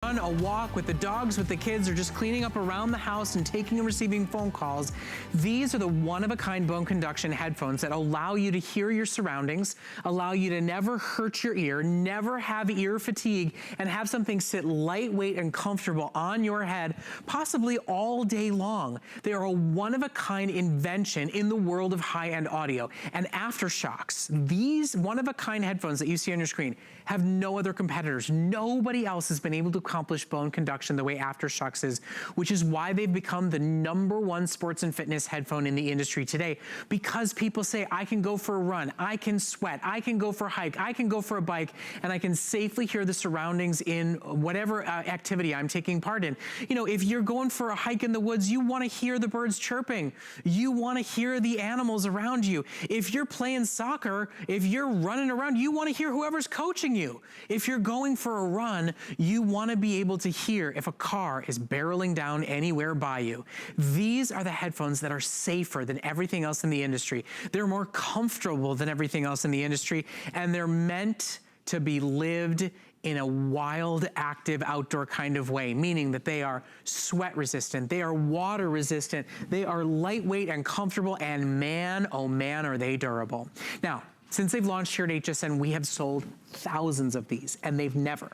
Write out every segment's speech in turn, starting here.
on a walk with the dogs, with the kids, or just cleaning up around the house and taking and receiving phone calls, these are the one-of-a-kind bone conduction headphones that allow you to hear your surroundings, allow you to never hurt your ear, never have ear fatigue, and have something sit lightweight and comfortable on your head, possibly all day long. They are a one-of-a-kind invention in the world of high-end audio. And Aftershokz, these one-of-a-kind headphones that you see on your screen, have no other competitors. Nobody else has been able to accomplish bone conduction the way Aftershokz is, which is why they've become the #1 sports and fitness headphone in the industry today. Because people say, I can go for a run, I can sweat, I can go for a hike, I can go for a bike, and I can safely hear the surroundings in whatever activity I'm taking part in. You know, if you're going for a hike in the woods, you want to hear the birds chirping. You want to hear the animals around you. If you're playing soccer, if you're running around, you want to hear whoever's coaching you. If you're going for a run, you want to be able to hear if a car is barreling down anywhere by you. These are the headphones that are safer than everything else in the industry. They're more comfortable than everything else in the industry, and they're meant to be lived in a wild, active, outdoor kind of way, meaning that they are sweat resistant, they are water resistant, they are lightweight and comfortable, and man, oh man, are they durable. Now, since they've launched here at HSN, we have sold thousands of these, and they've never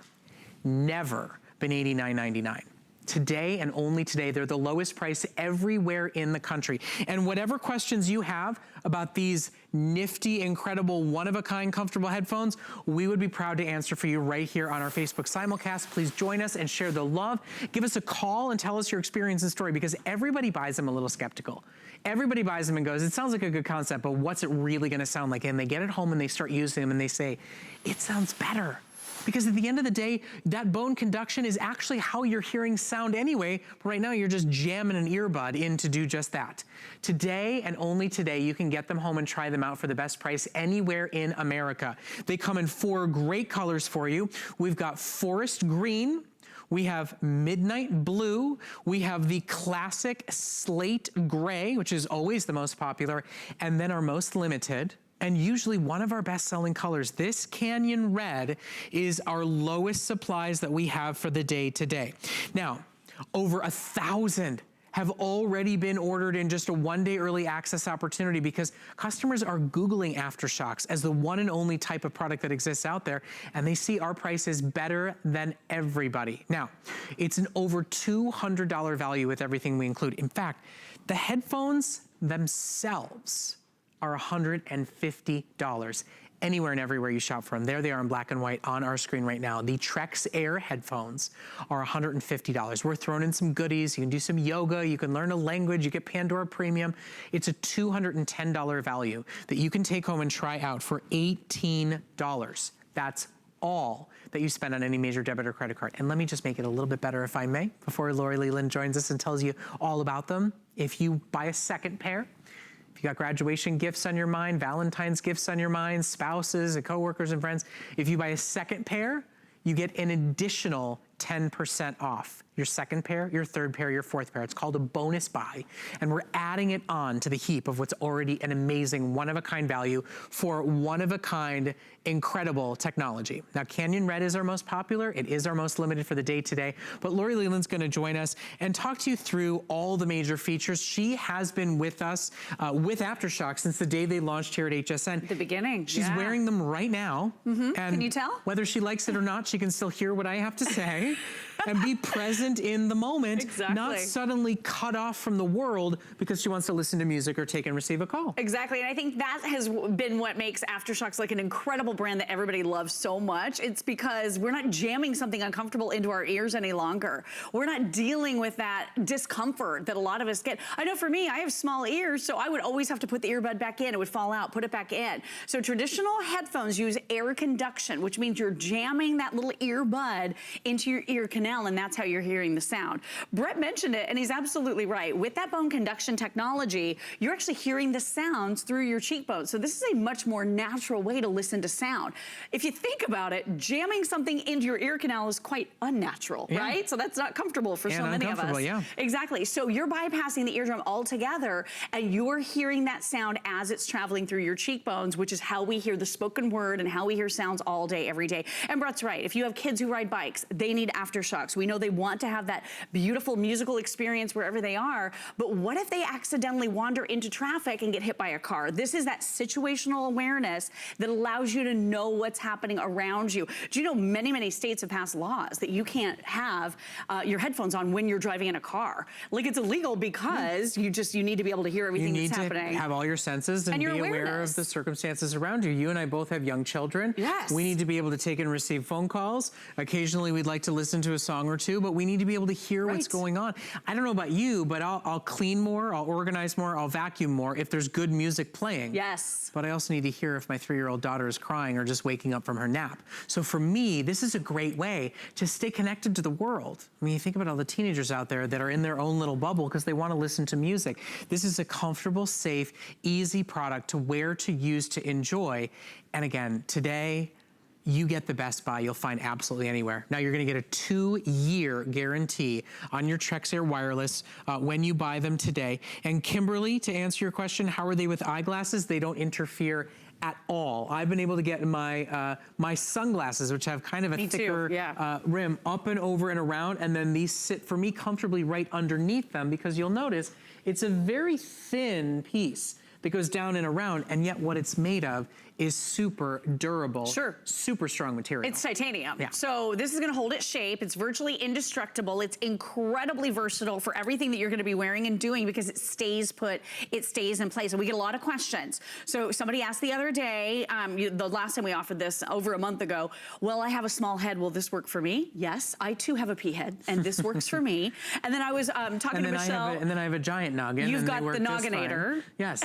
been $89.99. Today and only today, they're the lowest price everywhere in the country. And whatever questions you have about these nifty, incredible, one-of-a-kind comfortable headphones, we would be proud to answer for you right here on our Facebook simulcast. Please join us and share the love. Give us a call and tell us your experience and story, because everybody buys them a little skeptical. Everybody buys them and goes, it sounds like a good concept, but what's it really gonna sound like? And they get it home and they start using them and they say, it sounds better. Because at the end of the day, that bone conduction is actually how you're hearing sound anyway. But right now, you're just jamming an earbud in to do just that. Today and only today, you can get them home and try them out for the best price anywhere in America. They come in 4 great colors for you. We've got forest green, we have midnight blue, we have the classic slate gray, which is always the most popular, and then our most limited, and usually one of our best-selling colors, this Canyon Red, is our lowest supplies that we have for the day today. Now, over 1,000 have already been ordered in just a 1-day early access opportunity, because customers are Googling Aftershokz as the one and only type of product that exists out there, and they see our price is better than everybody. Now, it's an over $200 value with everything we include. In fact, the headphones themselves are $150 anywhere and everywhere you shop from. There they are in black and white on our screen right now. The Trekz Air headphones are $150. We're throwing in some goodies. You can do some yoga, you can learn a language, you get Pandora Premium. It's a $210 value that you can take home and try out for $18. That's all that you spend on any major debit or credit card. And let me just make it a little bit better, if I may, before Lori Leland joins us and tells you all about them. If you buy a second pair, if you got graduation gifts on your mind, Valentine's gifts on your mind, spouses and coworkers and friends, if you buy a second pair, you get an additional 10% off your second pair, your third pair, your fourth pair. It's called a bonus buy, and we're adding it on to the heap of what's already an amazing one-of-a-kind value for one-of-a-kind incredible technology. Now, Canyon Red is our most popular. It is our most limited for the day today, but Lori Leland's gonna join us and talk to you through all the major features. She has been with us with Aftershokz since the day they launched here at HSN. At the beginning, She's wearing them right now. And can you tell? Whether she likes it or not, she can still hear what I have to say and be present in the moment, not suddenly cut off from the world because she wants to listen to music or take and receive a call. Exactly, and I think that has been what makes Aftershokz like an incredible brand that everybody loves so much. It's because we're not jamming something uncomfortable into our ears any longer. We're not dealing with that discomfort that a lot of us get. I know for me, I have small ears, so I would always have to put the earbud back in. It would fall out, put it back in. So traditional headphones use air conduction, which means you're jamming that little earbud into your ear canal, and that's how you're hearing the sound. Brett mentioned it, and he's absolutely right. With that bone conduction technology, you're actually hearing the sounds through your cheekbones. So this is a much more natural way to listen to sound. If you think about it, jamming something into your ear canal is quite unnatural, right? So that's not comfortable for so many of us. Exactly. So you're bypassing the eardrum altogether, and you're hearing that sound as it's traveling through your cheekbones, which is how we hear the spoken word and how we hear sounds all day, every day. And Brett's right. If you have kids who ride bikes, they need Aftershokz Aftershokz. We know they want to have that beautiful musical experience wherever they are, but what if they accidentally wander into traffic and get hit by a car? This is that situational awareness that allows you to know what's happening around you. Do you know many, many states have passed laws that you can't have your headphones on when you're driving in a car? Like, it's illegal because you need to be able to hear everything that's happening. You need to have all your senses and be aware of the circumstances around you. You and I both have young children. Yes. We need to be able to take and receive phone calls. Occasionally we'd like to listen to a song or two, but we need to be able to hear what's going on. I don't know about you, but I'll clean more, I'll organize more, I'll vacuum more if there's good music playing. Yes. But I also need to hear if my 3-year-old daughter is crying or just waking up from her nap. So for me, this is a great way to stay connected to the world. I mean, you think about all the teenagers out there that are in their own little bubble because they want to listen to music. This is a comfortable, safe, easy product to wear, to use, to enjoy. And again, today, you get the best buy you'll find absolutely anywhere. Now, you're gonna get a 2-year guarantee on your Trekz Air Wireless when you buy them today. And Kimberly, to answer your question, how are they with eyeglasses? They don't interfere at all. I've been able to get my my sunglasses, which have kind of a thicker rim, up and over and around, and then these sit for me comfortably right underneath them, because you'll notice it's a very thin piece that goes down and around, and yet what it's made of is super durable, super strong material. It's titanium. Yeah. So this is gonna hold its shape. It's virtually indestructible. It's incredibly versatile for everything that you're gonna be wearing and doing, because it stays put, it stays in place. And we get a lot of questions. So somebody asked the other day, the last time we offered this over a month ago, well, I have a small head, will this work for me? Yes, I too have a pea head, and this works for me. And then I was talking to Michelle. And then I have a giant noggin. You've got the Nogginator. Yes.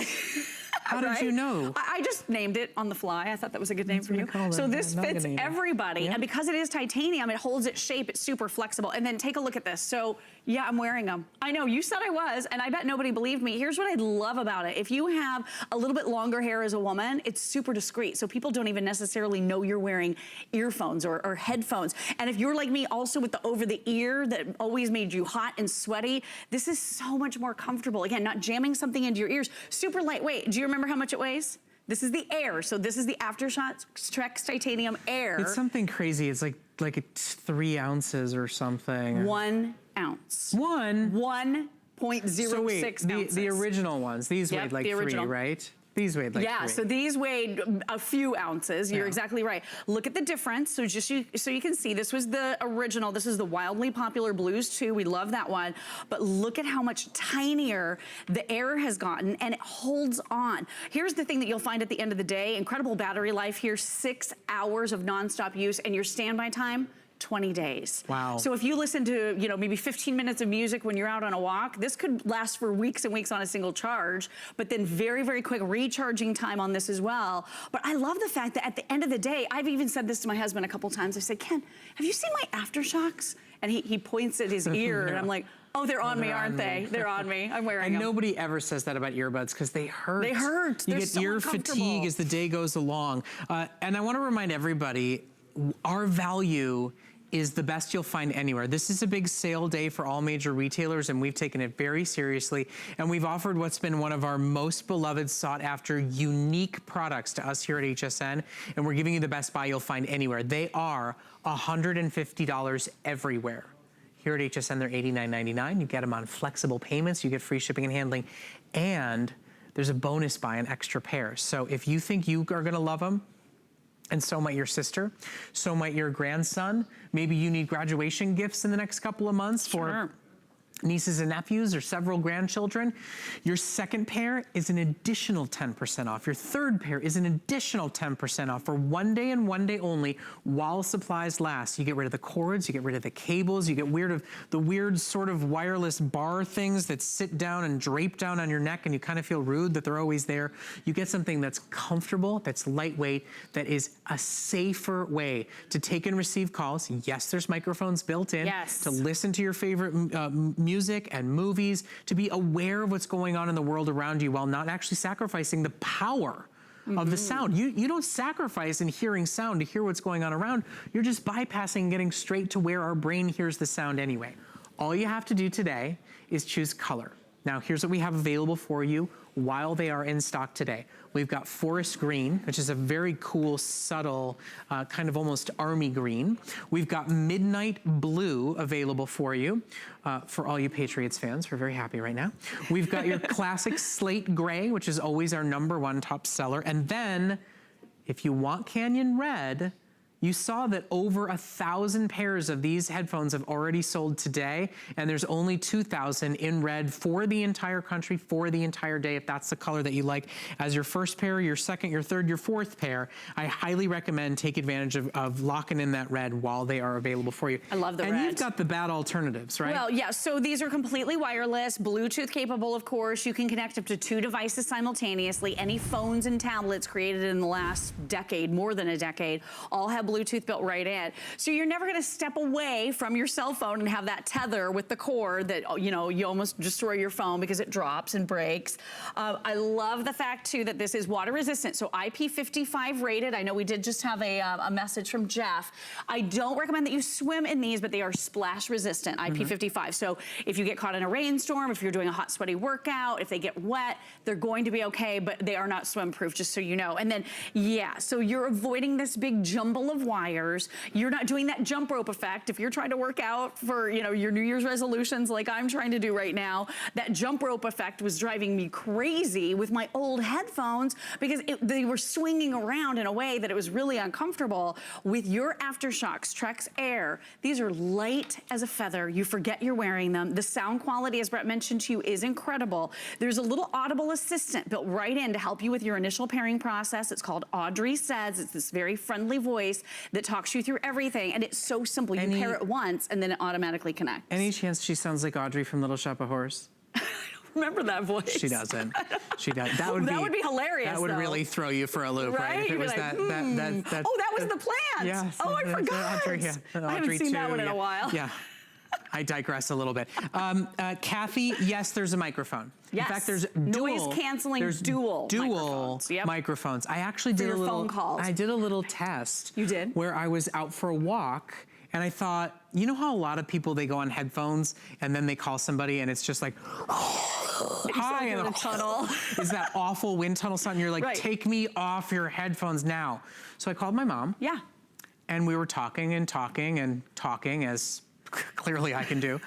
How did you know? I just named it on the fly. I thought that was a good name for you. So this fits everybody. And because it is titanium, it holds its shape. It's super flexible. And then take a look at this. So yeah, I'm wearing them. I know, you said I was, and I bet nobody believed me. Here's what I love about it. If you have a little bit longer hair as a woman, it's super discreet. So people don't even necessarily know you're wearing earphones or headphones. And if you're like me, also with the over the ear that always made you hot and sweaty, this is so much more comfortable. Again, not jamming something into your ears. Super lightweight. Do you remember how much it weighs? This is the Air. So this is the Aftershokz Trekz Titanium Air. It's something crazy. It's like 3 ounces or something. 1 ounce. 1.06 so wait, ounces. The original ones, these weighed like 3, right? These weighed like 3. So these weighed a few ounces. You're exactly right. Look at the difference. So just so you can see, this was the original. This is the wildly popular Blues 2. We love that one. But look at how much tinier the Air has gotten, and it holds on. Here's the thing that you'll find at the end of the day. Incredible battery life here, 6 hours of nonstop use, and your standby time, 20 days. Wow. So if you listen to, you know, maybe 15 minutes of music when you're out on a walk, this could last for weeks and weeks on a single charge, but then very, very quick recharging time on this as well. But I love the fact that at the end of the day, I've even said this to my husband a couple times. I said, Ken, have you seen my Aftershokz? And he points at his ear, and I'm like, oh, they're on me, aren't they? They're on me. I'm wearing them. And nobody ever says that about earbuds, because they hurt. They hurt. You get ear fatigue as the day goes along. And I want to remind everybody, our value is the best you'll find anywhere. This is a big sale day for all major retailers, and we've taken it very seriously. And we've offered what's been one of our most beloved, sought after, unique products to us here at HSN. And we're giving you the best buy you'll find anywhere. They are $150 everywhere. Here at HSN, they're $89.99. You get them on flexible payments. You get free shipping and handling. And there's a bonus buy, an extra pair. So if you think you are gonna love them, and so might your sister, so might your grandson. Maybe you need graduation gifts in the next couple of months for nieces and nephews or several grandchildren. Your second pair is an additional 10% off. Your third pair is an additional 10% off for 1 day and 1 day only while supplies last. You get rid of the cords, you get rid of the cables, you get rid of the weird sort of wireless bar things that sit down and drape down on your neck, and you kind of feel rude that they're always there. You get something that's comfortable, that's lightweight, that is a safer way to take and receive calls. Yes, there's microphones built in to listen to your favorite music and movies, to be aware of what's going on in the world around you while not actually sacrificing the power of the sound. You don't sacrifice in hearing sound to hear what's going on around. You're just bypassing and getting straight to where our brain hears the sound anyway. All you have to do today is choose color. Now, here's what we have available for you while they are in stock today. We've got forest green, which is a very cool, subtle, kind of almost army green. We've got midnight blue available for you. For all you Patriots fans, we're very happy right now. We've got your classic slate gray, which is always our #1 top seller. And then, if you want Canyon Red, you saw that over 1,000 pairs of these headphones have already sold today, and there's only 2,000 in red for the entire country, for the entire day. If that's the color that you like as your first pair, your second, your third, your fourth pair, I highly recommend take advantage of locking in that red while they are available for you. I love the red. And you've got the bad alternatives, right? Well, yeah, so these are completely wireless, Bluetooth capable, of course. You can connect up to 2 devices simultaneously. Any phones and tablets created in the last decade, more than a decade, all have Bluetooth built right in. So you're never gonna step away from your cell phone and have that tether with the cord that, you know, you almost destroy your phone because it drops and breaks. I love the fact too that this is water resistant, so IP55 rated. I know we did just have a message from Jeff. I don't recommend that you swim in these, but they are splash resistant, IP55. So if you get caught in a rainstorm, if you're doing a hot, sweaty workout, if they get wet, they're going to be okay, but they are not swim proof, just so you know. And then, yeah, so you're avoiding this big jumble of wires. You're not doing that jump rope effect. If you're trying to work out for, you know, your New Year's resolutions like I'm trying to do right now, that jump rope effect was driving me crazy with my old headphones because they were swinging around in a way that it was really uncomfortable. With your Aftershokz Trekz Air, these are light as a feather. You forget you're wearing them. The sound quality, as Brett mentioned to you, is incredible. There's a little audible assistant built right in to help you with your initial pairing process. It's called Audrey Says. It's this very friendly voice that talks you through everything, and it's so simple. You pair it once, and then it automatically connects. Any chance she sounds like Audrey from Little Shop of Horrors? I don't remember that voice. She doesn't. She does. That would be hilarious. That would really throw you for a loop, right? If it was that. Oh, that was the plant. Yeah. Oh, I forgot. Audrey, yeah. I haven't seen that one in a while. Yeah. I digress a little bit. Kathy, yes, there's a microphone. Yes. In fact, there's noise canceling dual microphones. Yep. Microphones. I actually did a little phone calls. I did a little test. You did? Where I was out for a walk and I thought, you know how a lot of people, they go on headphones and then they call somebody and it's just like, hi, and a tunnel. Is that awful wind tunnel sound? You're like, take me off your headphones now. So I called my mom. Yeah. And we were talking and talking and talking, as clearly I can do.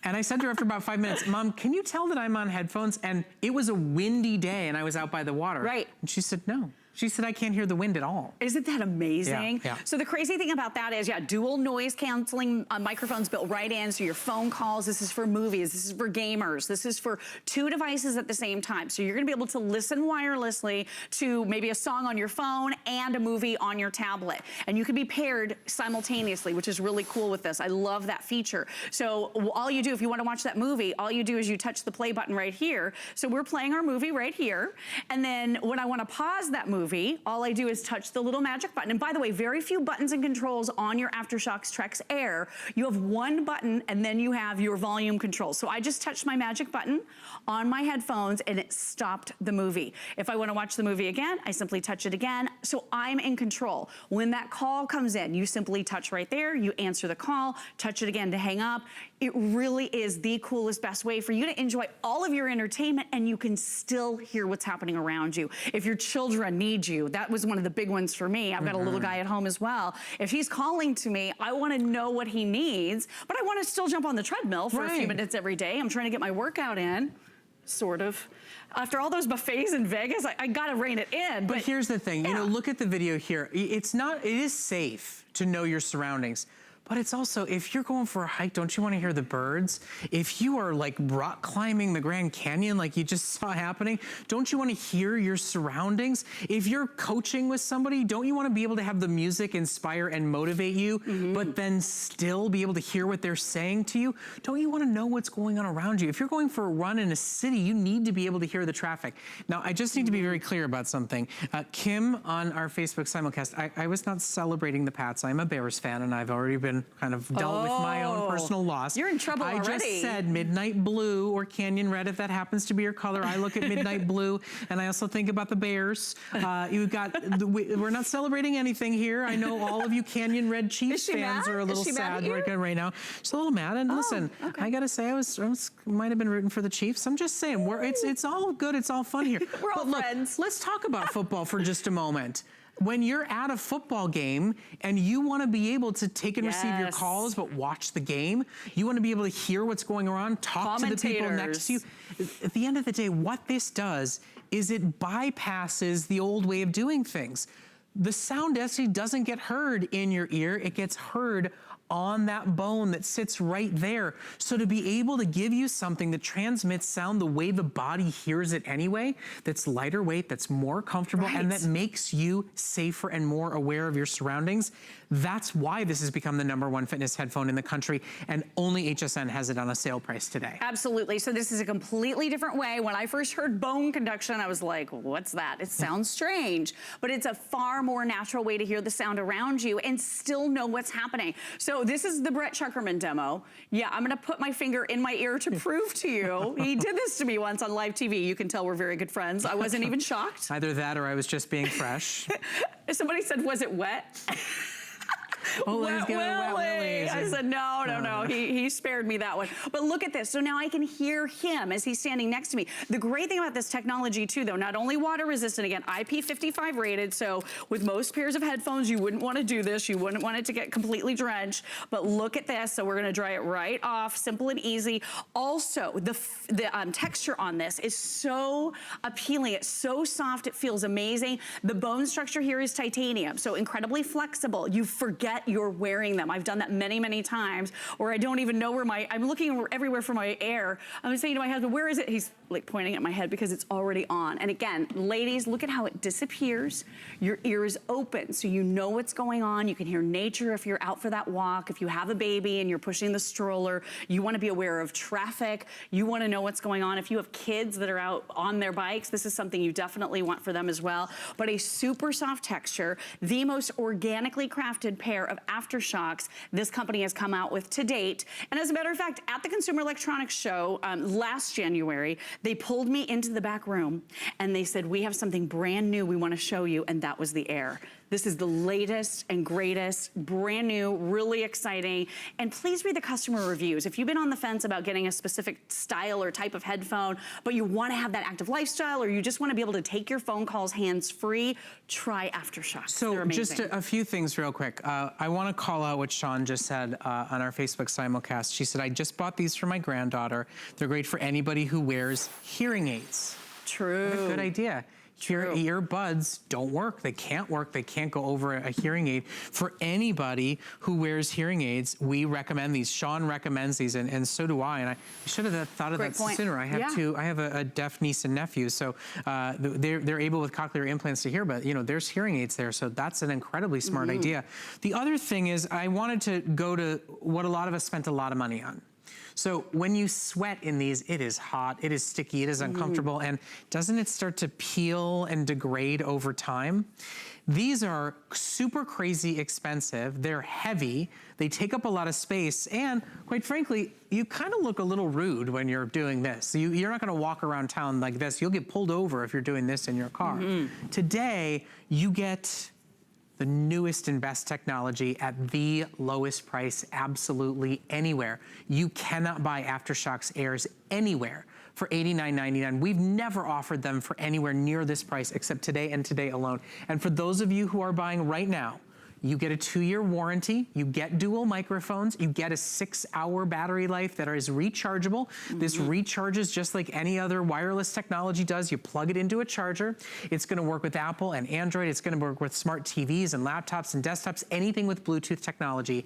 And I said to her after about 5 minutes, Mom, can you tell that I'm on headphones? And it was a windy day and I was out by the water. Right. And she said, no. She said, I can't hear the wind at all. Isn't that amazing? Yeah. So the crazy thing about that is, dual noise canceling microphones built right in. So your phone calls, this is for movies, this is for gamers, this is for 2 devices at the same time. So you're gonna be able to listen wirelessly to maybe a song on your phone and a movie on your tablet. And you can be paired simultaneously, which is really cool with this. I love that feature. So all you do, if you wanna watch that movie, all you do is you touch the play button right here. So we're playing our movie right here. And then when I wanna pause that movie, all I do is touch the little magic button. And by the way, very few buttons and controls on your Aftershokz Trekz Air. You have one button and then you have your volume control. So I just touched my magic button on my headphones and it stopped the movie. If I want to watch the movie again, I simply touch it again. So I'm in control. When that call comes in, you simply touch right there, you answer the call, touch it again to hang up. It really is the coolest, best way for you to enjoy all of your entertainment and you can still hear what's happening around you. If your children need you, that was one of the big ones for me. I've got a little guy at home as well. If he's calling to me, I want to know what he needs, but I want to still jump on the treadmill for a few minutes every day. I'm trying to get my workout in, sort of. After all those buffets in Vegas, I got to rein it in. But here's the thing, you know, look at the video here. It is safe to know your surroundings. But it's also, if you're going for a hike, don't you want to hear the birds? If you are like rock climbing the Grand Canyon like you just saw happening, don't you want to hear your surroundings? If you're coaching with somebody, don't you want to be able to have the music inspire and motivate you, but then still be able to hear what they're saying to you? Don't you want to know what's going on around you? If you're going for a run in a city, you need to be able to hear the traffic. Now, I just need to be very clear about something. Kim on our Facebook simulcast, I was not celebrating the Pats. I'm a Bears fan and I've already been and kind of dealt with my own personal loss. You're in trouble already. I just said midnight blue or canyon red if that happens to be your color. I look at midnight blue, and I also think about the Bears. We're not celebrating anything here. I know all of you canyon red Chiefs fans are a little sad right now. Just a little mad. And listen, I gotta say, I might have been rooting for the Chiefs. I'm just saying, it's all good. It's all fun here. We're all friends. Let's talk about football for just a moment. When you're at a football game and you want to be able to take and receive your calls but watch the game, you want to be able to hear what's going on, talk to the people next to you. At the end of the day, what this does is it bypasses the old way of doing things. The sound actually doesn't get heard in your ear, it gets heard on that bone that sits right there. So to be able to give you something that transmits sound the way the body hears it anyway, that's lighter weight, that's more comfortable, and that makes you safer and more aware of your surroundings, that's why this has become the #1 fitness headphone in the country, and only HSN has it on a sale price today. Absolutely. So this is a completely different way. When I first heard bone conduction, I was like, what's that? It sounds strange, but it's a far more natural way to hear the sound around you and still know what's happening. So this is the Brett Schuckerman demo. Yeah, I'm gonna put my finger in my ear to prove to you. He did this to me once on live TV. You can tell we're very good friends. I wasn't even shocked. Either that or I was just being fresh. Somebody said, was it wet? Oh, Wet Willie. I said, no. He spared me that one. But look at this. So now I can hear him as he's standing next to me. The great thing about this technology too, though, not only water resistant, again, IP55 rated. So with most pairs of headphones, you wouldn't want to do this. You wouldn't want it to get completely drenched. But look at this. So we're going to dry it right off. Simple and easy. Also, the texture on this is so appealing. It's so soft. It feels amazing. The bone structure here is titanium. So incredibly flexible. You forget you're wearing them. I've done that many, many times where I don't even know where I'm looking everywhere for my air. I'm saying to my husband, where is it? He's like pointing at my head because it's already on. And again, ladies, look at how it disappears. Your ear is open, so you know what's going on. You can hear nature if you're out for that walk. If you have a baby and you're pushing the stroller, you want to be aware of traffic. You want to know what's going on. If you have kids that are out on their bikes, this is something you definitely want for them as well. But a super soft texture, the most organically crafted pair of Aftershokz this company has come out with to date. And as a matter of fact, at the Consumer Electronics Show last January, they pulled me into the back room and they said, we have something brand new we want to show you, and that was the Air. This is the latest and greatest, brand new, really exciting. And please read the customer reviews. If you've been on the fence about getting a specific style or type of headphone, but you want to have that active lifestyle, or you just want to be able to take your phone calls hands-free, try Aftershokz. So just a few things real quick. I want to call out what Sean just said on our Facebook simulcast. She said, I just bought these for my granddaughter. They're great for anybody who wears hearing aids. True. What a good idea. Your earbuds don't work. They can't work. They can't go over a hearing aid. For anybody who wears hearing aids, we recommend these. Sean recommends these, and so do I. And I should have thought of that sooner. I have I have a deaf niece and nephew, so they're able with cochlear implants to hear, but there's hearing aids there, so that's an incredibly smart idea. The other thing is, I wanted to go to what a lot of us spent a lot of money on. So when you sweat in these, it is hot, it is sticky, it is uncomfortable, and doesn't it start to peel and degrade over time? These are super crazy expensive, they're heavy, they take up a lot of space, and quite frankly, you kind of look a little rude when you're doing this. You're not gonna walk around town like this. You'll get pulled over if you're doing this in your car. Today, you get the newest and best technology at the lowest price absolutely anywhere. You cannot buy Aftershokz Airs anywhere for $89.99. We've never offered them for anywhere near this price except today and today alone. And for those of you who are buying right now, you get a 2-year warranty, you get dual microphones, you get a 6-hour battery life that is rechargeable. This recharges just like any other wireless technology does. You plug it into a charger. It's gonna work with Apple and Android. It's gonna work with smart TVs and laptops and desktops, anything with Bluetooth technology.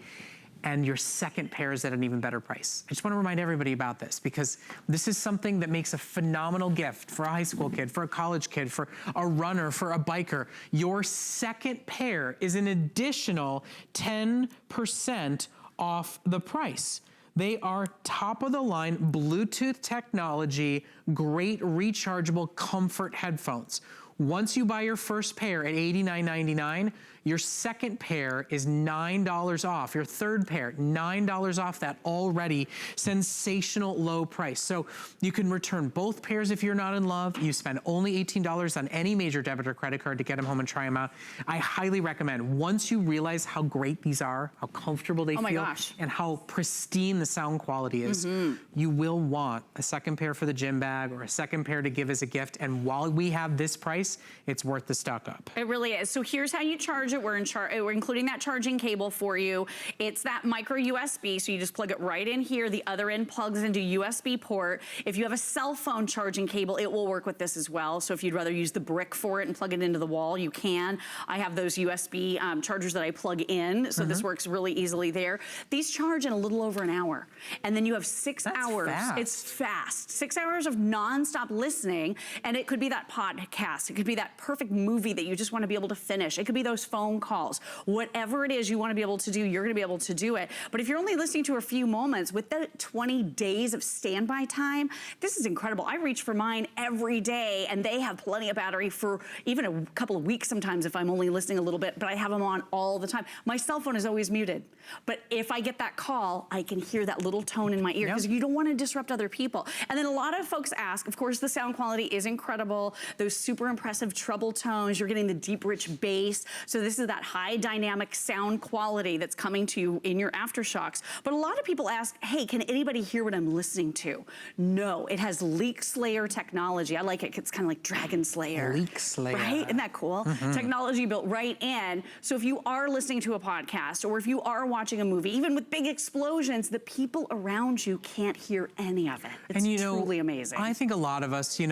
And your second pair is at an even better price. I just want to remind everybody about this because this is something that makes a phenomenal gift for a high school kid, for a college kid, for a runner, for a biker. Your second pair is an additional 10% off the price. They are top of the line Bluetooth technology, great rechargeable comfort headphones. Once you buy your first pair at $89.99, Your second pair is $9 off. Your third pair, $9 off that already sensational low price. So you can return both pairs if you're not in love. You spend only $18 on any major debit or credit card to get them home and try them out. I highly recommend, once you realize how great these are, how comfortable they feel, and how pristine the sound quality is, you will want a second pair for the gym bag or a second pair to give as a gift. And while we have this price, it's worth the stock up. It really is. So here's how you charge it. We're including that charging cable for you. It's that micro USB, so you just plug it right in here. The other end plugs into USB port. If you have a cell phone charging cable, it will work with this as well. So if you'd rather use the brick for it and plug it into the wall, you can. I have those USB chargers that I plug in, so this works really easily there. These charge in a little over an hour. And then you have 6 hours. Fast. It's fast. 6 hours of nonstop listening, and it could be that podcast. It could be that perfect movie that you just want to be able to finish. It could be those phone calls. Whatever it is you want to be able to do, you're going to be able to do it. But if you're only listening to a few moments, with the 20 days of standby time, this is incredible. I reach for mine every day, and they have plenty of battery for even a couple of weeks sometimes if I'm only listening a little bit, but I have them on all the time. My cell phone is always muted. But if I get that call, I can hear that little tone in my ear, because you don't want to disrupt other people. And then a lot of folks ask, of course, the sound quality is incredible. Those super impressive treble tones, you're getting the deep, rich bass. So this is that high dynamic sound quality that's coming to you in your Aftershokz. But a lot of people ask, hey, can anybody hear what I'm listening to? No, it has Leak Slayer technology. I like it. It's kind of like Dragon Slayer. Leak Slayer. Right? Isn't that cool? Technology built right in. So if you are listening to a podcast, or if you are watching a movie, even with big explosions, the people around you can't hear any of it. It's truly amazing. I think a lot of us, we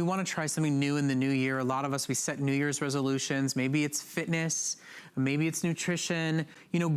want to try something new in the new year. A lot of us, we set New Year's resolutions. Maybe it's fitness, maybe it's nutrition,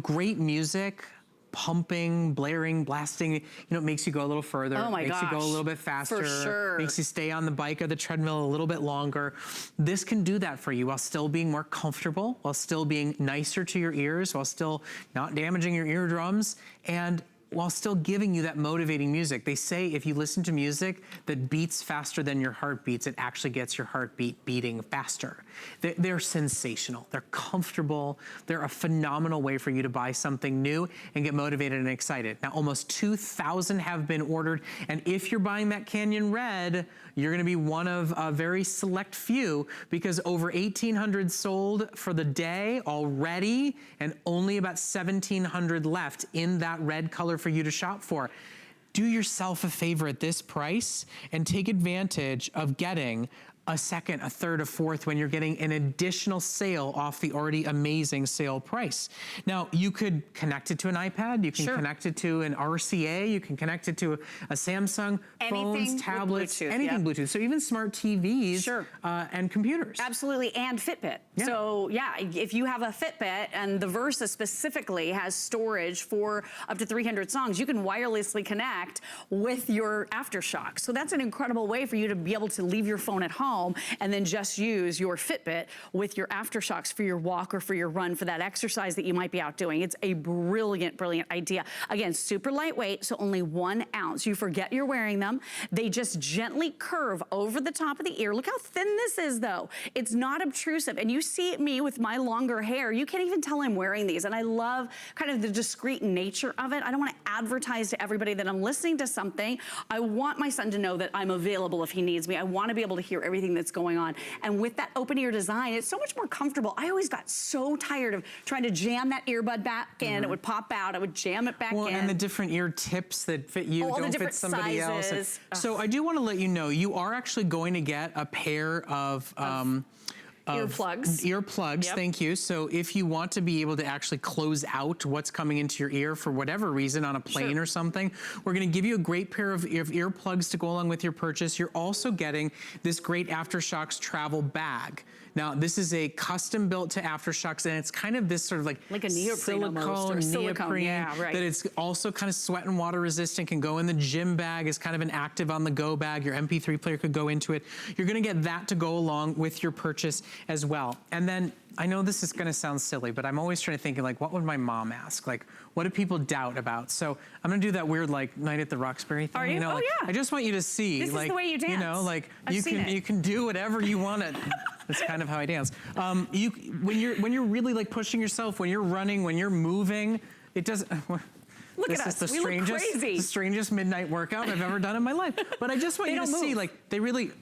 great music, pumping, blaring, blasting, it makes you go a little further. Oh my makes you go a little bit faster. For sure. Makes you stay on the bike or the treadmill a little bit longer. This can do that for you while still being more comfortable, while still being nicer to your ears, while still not damaging your eardrums, and while still giving you that motivating music. They say if you listen to music that beats faster than your heart beats, it actually gets your heartbeat beating faster. They're sensational. They're comfortable. They're a phenomenal way for you to buy something new and get motivated and excited. Now, almost 2,000 have been ordered, and if you're buying that Canyon Red, you're gonna be one of a very select few, because over 1,800 sold for the day already, and only about 1,700 left in that red color for you to shop for. Do yourself a favor at this price and take advantage of getting a second, a third, a fourth when you're getting an additional sale off the already amazing sale price. Now, you could connect it to an iPad, you can connect it to an RCA, you can connect it to a Samsung, phones, tablets, anything Bluetooth. So even smart TVs and computers. Absolutely, and Fitbit. So yeah, if you have a Fitbit and the Versa specifically has storage for up to 300 songs, you can wirelessly connect with your Aftershokz. So that's an incredible way for you to be able to leave your phone at home and then just use your Fitbit with your Aftershokz for your walk or for your run, for that exercise that you might be out doing. It's a brilliant, brilliant idea. Again, super lightweight, so only 1 ounce. You forget you're wearing them. They just gently curve over the top of the ear. Look how thin this is, though. It's not obtrusive. And you see me with my longer hair, you can't even tell I'm wearing these. And I love kind of the discreet nature of it. I don't want to advertise to everybody that I'm listening to something. I want my son to know that I'm available if he needs me. I want to be able to hear everything that's going on. And with that open ear design, it's so much more comfortable. I always got so tired of trying to jam that earbud back in. It would pop out. I would jam it back in. And the different ear tips that fit you don't fit somebody else. So I do want to let you know, you are actually going to get a pair of earplugs, thank you. So if you want to be able to actually close out what's coming into your ear for whatever reason on a plane or something, we're gonna give you a great pair of earplugs to go along with your purchase. You're also getting this great Aftershokz travel bag. Now, this is a custom built to Aftershokz, and it's kind of this sort of like a neoprene almost, or silicone, that it's also kind of sweat and water resistant, can go in the gym bag, is kind of an active on the go bag. Your MP3 player could go into it. You're gonna get that to go along with your purchase as well. And then, I know this is gonna sound silly, but I'm always trying to think like, what would my mom ask? Like, what do people doubt about? So I'm gonna do that weird like Night at the Roxbury thing. Are you? Like, I just want you to see. This is the way you dance. You can do whatever you want to That's kind of how I dance. When you're really like pushing yourself, when you're running, when you're moving, it doesn't. Look at us. We look crazy. The strangest midnight workout I've ever done in my life. But I just want you to see, like, they really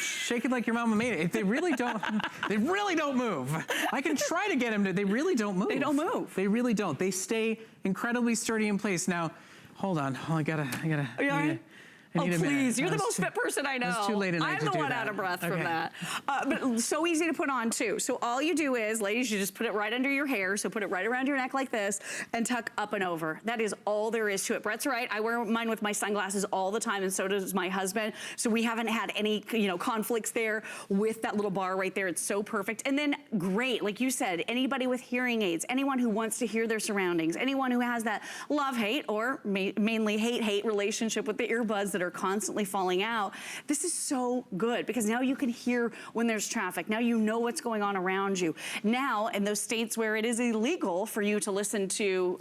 shake it like your mama made it. They really don't. They really don't move. I can try to get them to. They really don't move. They don't move. They really don't. They stay incredibly sturdy in place. Now, hold on. Oh, I gotta. Are you all right? Oh, please, you're the most fit person I know. It's too late at night to do that. I'm the one out of breath from that. But so easy to put on too. So all you do is, ladies, you just put it right under your hair. So put it right around your neck like this and tuck up and over. That is all there is to it. Brett's right. I wear mine with my sunglasses all the time, and so does my husband. So we haven't had any, conflicts there with that little bar right there. It's so perfect. And then great, like you said, anybody with hearing aids, anyone who wants to hear their surroundings, anyone who has that love-hate or mainly hate-hate relationship with the earbuds that are constantly falling out. This is so good because now you can hear when there's traffic. Now you know what's going on around you. Now, in those states where it is illegal for you to listen to,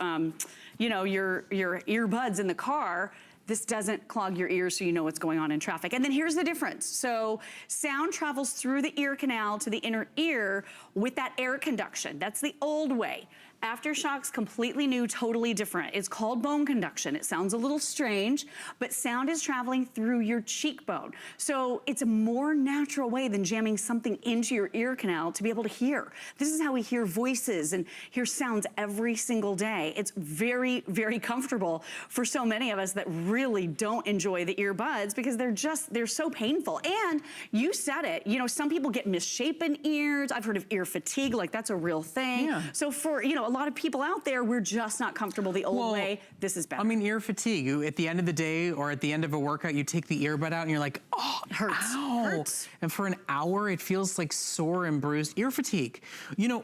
your earbuds in the car, this doesn't clog your ears so you know what's going on in traffic. And then here's the difference. So sound travels through the ear canal to the inner ear with that air conduction. That's the old way. Aftershokz, completely new, totally different. It's called bone conduction. It sounds a little strange, but sound is traveling through your cheekbone. So it's a more natural way than jamming something into your ear canal to be able to hear. This is how we hear voices and hear sounds every single day. It's very, very comfortable for so many of us that really don't enjoy the earbuds because they're so painful. And you said it, some people get misshapen ears. I've heard of ear fatigue, like that's a real thing. Yeah. So for, a lot of people out there, we're just not comfortable the old way. This is better. I mean, ear fatigue. At the end of the day or at the end of a workout, you take the earbud out and you're like, oh, it hurts. Ow. Hurts. And for an hour, it feels like sore and bruised. Ear fatigue.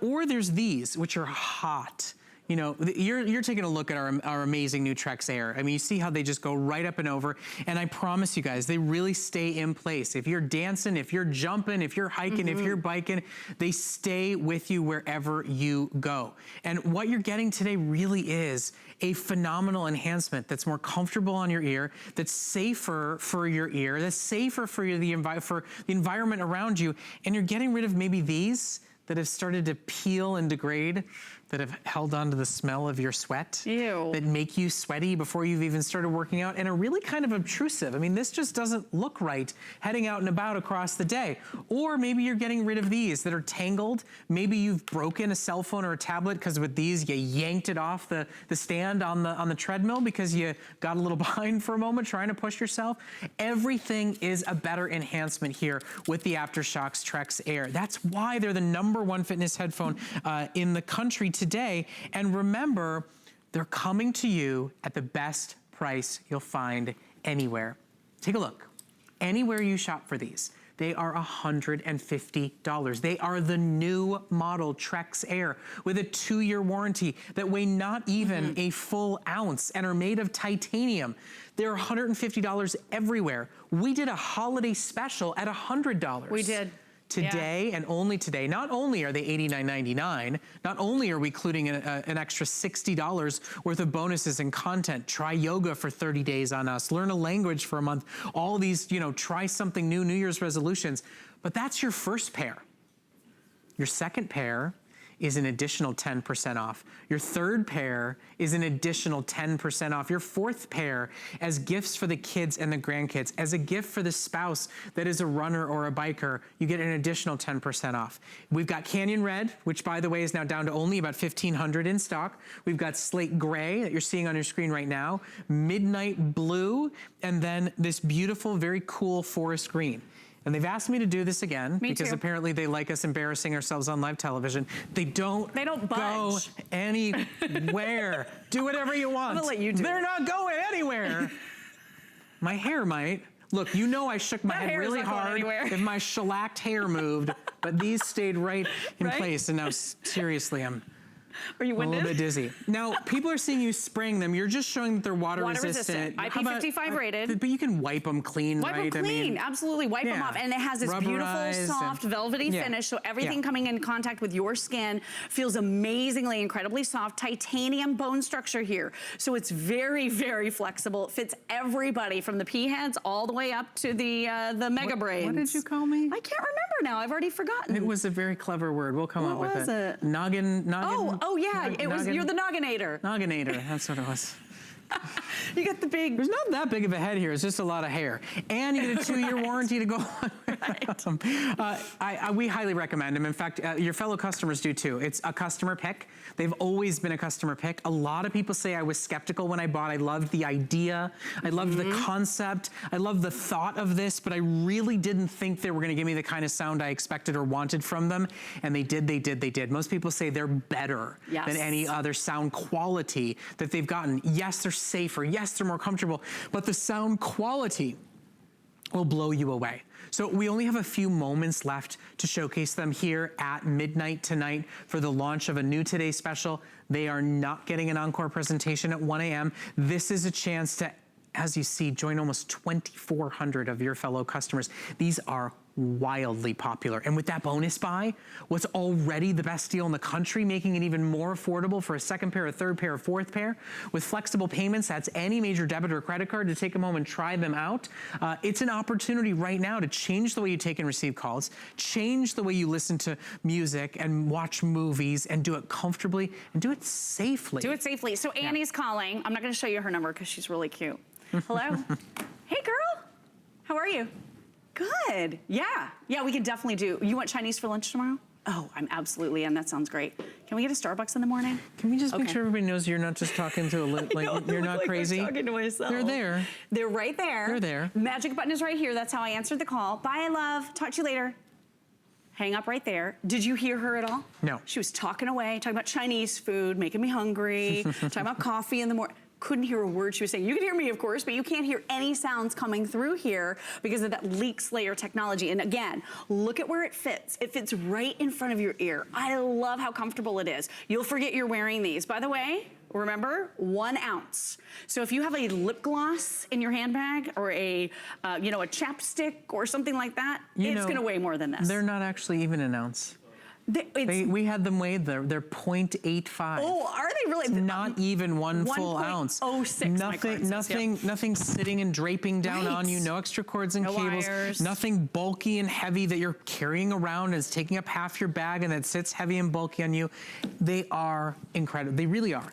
Or there's these, which are hot. You're taking a look at our amazing new Trekz Air. I mean, you see how they just go right up and over. And I promise you guys, they really stay in place. If you're dancing, if you're jumping, if you're hiking, if you're biking, they stay with you wherever you go. And what you're getting today really is a phenomenal enhancement that's more comfortable on your ear, that's safer for your ear, that's safer for the environment around you. And you're getting rid of maybe these that have started to peel and degrade, that have held on to the smell of your sweat, that make you sweaty before you've even started working out, and are really kind of obtrusive. I mean, this just doesn't look right heading out and about across the day. Or maybe you're getting rid of these that are tangled. Maybe you've broken a cell phone or a tablet because with these you yanked it off the stand on the treadmill because you got a little behind for a moment trying to push yourself. Everything is a better enhancement here with the Aftershokz Trekz Air. That's why they're the #1 fitness headphone in the country today. And remember, they're coming to you at the best price you'll find anywhere. Take a look. Anywhere you shop for these, they are $150. They are the new model Trekz Air with a 2-year warranty that weigh not even a full ounce and are made of titanium. They're $150 everywhere. We did a holiday special at $100. We did. Today and only today, not only are they $89.99, not only are we including an extra $60 worth of bonuses and content, try yoga for 30 days on us, learn a language for a month, all these, try something new, New Year's resolutions, but that's your first pair. Your second pair is an additional 10% off. Your third pair is an additional 10% off. Your fourth pair as gifts for the kids and the grandkids, as a gift for the spouse that is a runner or a biker, you get an additional 10% off. We've got Canyon Red, which by the way is now down to only about 1,500 in stock. We've got Slate Gray that you're seeing on your screen right now, Midnight Blue, and then this beautiful, very cool forest green. And they've asked me to do this again because apparently they like us embarrassing ourselves on live television. They don't go anywhere. Do whatever you want. I'm gonna let you do They're not going anywhere. My hair might. Look, I shook my head really hard if my shellacked hair moved, but these stayed right in place. And now, seriously, Are you winded? A little bit dizzy. Now, people are seeing you spraying them. You're just showing that they're water resistant. IP55 rated. But you can wipe them clean, right? Wipe them clean, absolutely. Wipe them off. And it has this beautiful, soft, velvety finish, so everything coming in contact with your skin feels amazingly, incredibly soft. Titanium bone structure here. So it's very, very flexible. It fits everybody from the pea heads all the way up to the mega braids. What did you call me? I can't remember. now? I've already forgotten. It was a very clever word. We'll come up with it. What was it? Noggin. Oh yeah, it was. You're the nogginator. Nogginator. That's what it was. You got the big. There's not that big of a head here. It's just a lot of hair, and you get a 2-year warranty to go on. Right. We highly recommend them. In fact, your fellow customers do too. It's a customer pick. They've always been a customer pick. A lot of people say I was skeptical when I bought. I loved the idea. I loved the concept. I loved the thought of this, but I really didn't think they were going to give me the kind of sound I expected or wanted from them. And they did. They did. They did. Most people say they're better than any other sound quality that they've gotten. Yes, they're safer. Yes, they're more comfortable, but the sound quality will blow you away. So we only have a few moments left to showcase them here at midnight tonight for the launch of a new Today special. They are not getting an encore presentation at 1 a.m. This is a chance to, as you see, join almost 2,400 of your fellow customers. These are wildly popular. And with that bonus buy, what's already the best deal in the country, making it even more affordable for a second pair, a third pair, a fourth pair, with flexible payments, that's any major debit or credit card to take them home and try them out. It's an opportunity right now to change the way you take and receive calls, change the way you listen to music and watch movies, and do it comfortably and do it safely. Do it safely. So Annie's calling. I'm not going to show you her number because she's really cute. Hello? Hey, girl. How are you? Good. Yeah, we can definitely do. You want Chinese for lunch tomorrow? Oh, I'm absolutely in. That sounds great. Can we get a Starbucks in the morning? Can we just make sure everybody knows you're not just talking to a you're not crazy? I'm talking to myself. They're there. They're right there. They're there. Magic button is right here. That's how I answered the call. Bye, love. Talk to you later. Hang up right there. Did you hear her at all? No. She was talking away, talking about Chinese food, making me hungry, talking about coffee in the morning. Couldn't hear a word she was saying. You can hear me, of course, but you can't hear any sounds coming through here because of that leaks layer technology. And again, look at where it fits. It fits right in front of your ear. I love how comfortable it is. You'll forget you're wearing these. By the way, remember, 1 ounce. So if you have a lip gloss in your handbag or a chapstick or something like that, it's gonna weigh more than this. They're not actually even an ounce. We had them weighed, they're 0.85. Oh, are they really? It's not even one full ounce. 1.06 Nothing sitting and draping down on you, no extra cords and cables, wires. Nothing bulky and heavy that you're carrying around and it's taking up half your bag and that sits heavy and bulky on you. They are incredible, they really are.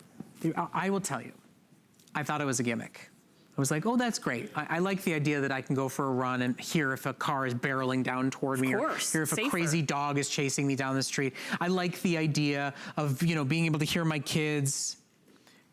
I will tell you, I thought it was a gimmick. I was like, oh, that's great. I like the idea that I can go for a run and hear if a car is barreling down toward me, or hear if a crazy dog is chasing me down the street. I like the idea of, being able to hear my kids.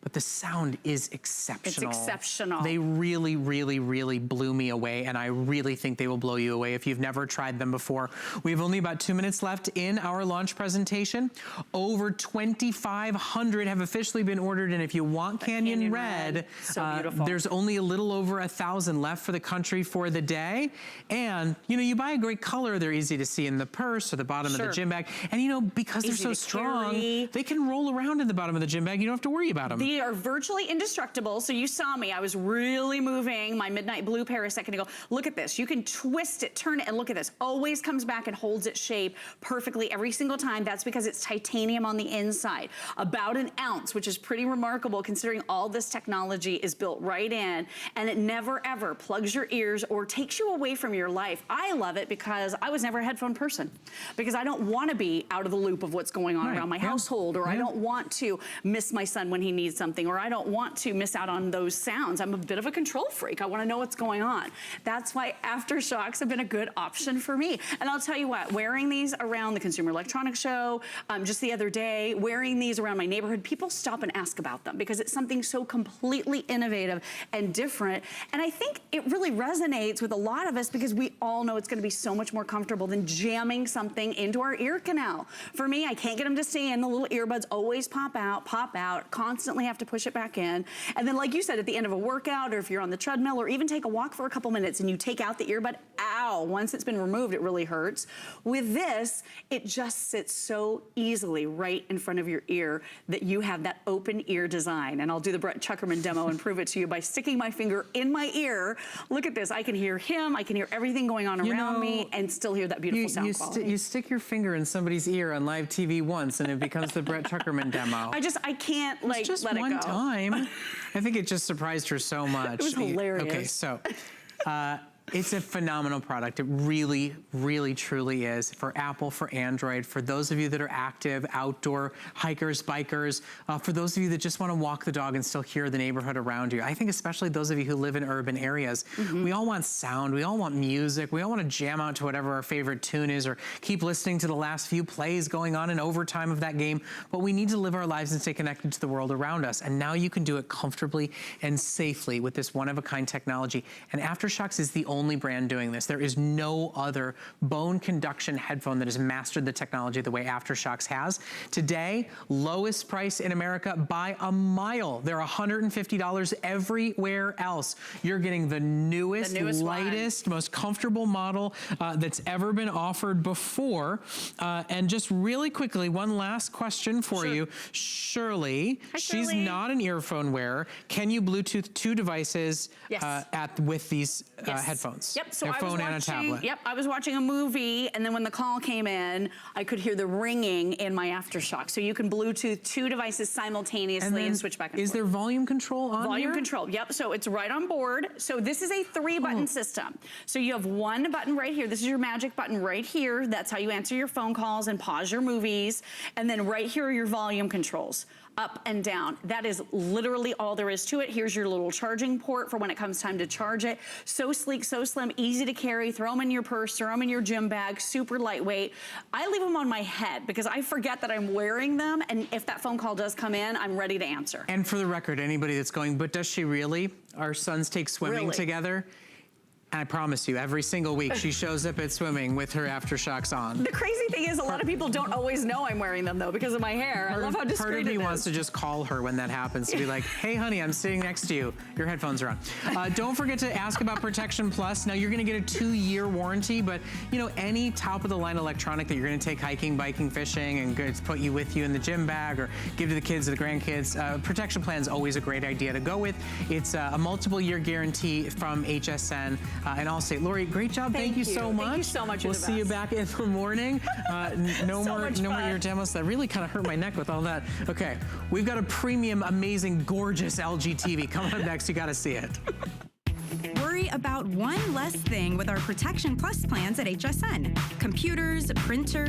But the sound is exceptional. It's exceptional. They really, really, really blew me away, and I really think they will blow you away if you've never tried them before. We have only about 2 minutes left in our launch presentation. Over 2,500 have officially been ordered, and if you want Canyon Red, so beautiful. There's only a little over 1,000 left for the country for the day. And, you buy a great color, they're easy to see in the purse or the bottom of the gym bag. And, because they're so strong, they can roll around in the bottom of the gym bag. You don't have to worry about them. They are virtually indestructible. So you saw me, I was really moving my midnight blue pair a second ago. Look at this, you can twist it, turn it, and look at this. Always comes back and holds its shape perfectly every single time. That's because it's titanium on the inside. About 1 ounce, which is pretty remarkable considering all this technology is built right in, and it never ever plugs your ears or takes you away from your life. I love it because I was never a headphone person, because I don't want to be out of the loop of what's going on around my household, or I don't want to miss my son when he needs something, or I don't want to miss out on those sounds. I'm a bit of a control freak. I want to know what's going on. That's why Aftershokz have been a good option for me. And I'll tell you what, wearing these around the Consumer Electronics Show, just the other day, wearing these around my neighborhood, people stop and ask about them because it's something so completely innovative and different. And I think it really resonates with a lot of us because we all know it's going to be so much more comfortable than jamming something into our ear canal. For me, I can't get them to stay in. The little earbuds always pop out, constantly have to push it back in. And then, like you said, at the end of a workout, or if you're on the treadmill, or even take a walk for a couple minutes and you take out the earbud, ow, once it's been removed, it really hurts. With this, it just sits so easily right in front of your ear that you have that open ear design. And I'll do the Brett Chuckerman demo and prove it to you by sticking my finger in my ear. Look at this, I can hear him, I can hear everything going on around me, and still hear that beautiful sound quality. You stick your finger in somebody's ear on live TV once and it becomes the Brett Chuckerman demo. I can't let it go. Just one time. I think it just surprised her so much. It was hilarious. Okay, so It's a phenomenal product. It really, really, truly is. For Apple, for Android, for those of you that are active, outdoor hikers, bikers, for those of you that just want to walk the dog and still hear the neighborhood around you. I think especially those of you who live in urban areas, we all want sound, we all want music, we all want to jam out to whatever our favorite tune is or keep listening to the last few plays going on in overtime of that game. But we need to live our lives and stay connected to the world around us. And now you can do it comfortably and safely with this one-of-a-kind technology. And Aftershokz is the only brand doing this. There is no other bone conduction headphone that has mastered the technology the way Aftershokz has. Today, lowest price in America by a mile. They're $150 everywhere else. You're getting the newest lightest, most comfortable model that's ever been offered before. And just really quickly, one last question for you. Shirley, she's not an earphone wearer. Can you Bluetooth two devices with these headphones? Yep. So a phone and a tablet. Yep. I was watching a movie, and then when the call came in, I could hear the ringing in my Aftershokz. So you can Bluetooth two devices simultaneously and switch back and forth. Is there volume control on Volume control. Yep. So it's right on board. So this is a 3-button system. So you have one button right here. This is your magic button right here. That's how you answer your phone calls and pause your movies. And then right here are your volume controls. Up and down. That is literally all there is to it. Here's your little charging port for when it comes time to charge it. So sleek, so slim, easy to carry. Throw them in your purse, throw them in your gym bag, super lightweight. I leave them on my head because I forget that I'm wearing them, and if that phone call does come in, I'm ready to answer. And for the record, anybody that's going, but does she really? Our sons take swimming together. And I promise you, every single week she shows up at swimming with her Aftershokz on. The crazy thing is a lot of people don't always know I'm wearing them though because of my hair. I love how discreet Part of me wants to just call her when that happens to be like, hey honey, I'm sitting next to you. Your headphones are on. Don't forget to ask about Protection Plus. Now you're gonna get a 2-year warranty, but you know, any top of the line electronic that you're gonna take hiking, biking, fishing, and put you with you in the gym bag or give to the kids or the grandkids, Protection Plan is always a great idea to go with. It's a multiple year guarantee from HSN and Allstate. Lori, great job. Thank you so much. Thank you so much. We'll see you back in the morning. No more ear demos. That really kind of hurt my neck with all that. Okay, we've got a premium, amazing, gorgeous LG TV coming up next. You got to see it. Worry about one less thing with our Protection Plus plans at HSN. Computers, printers,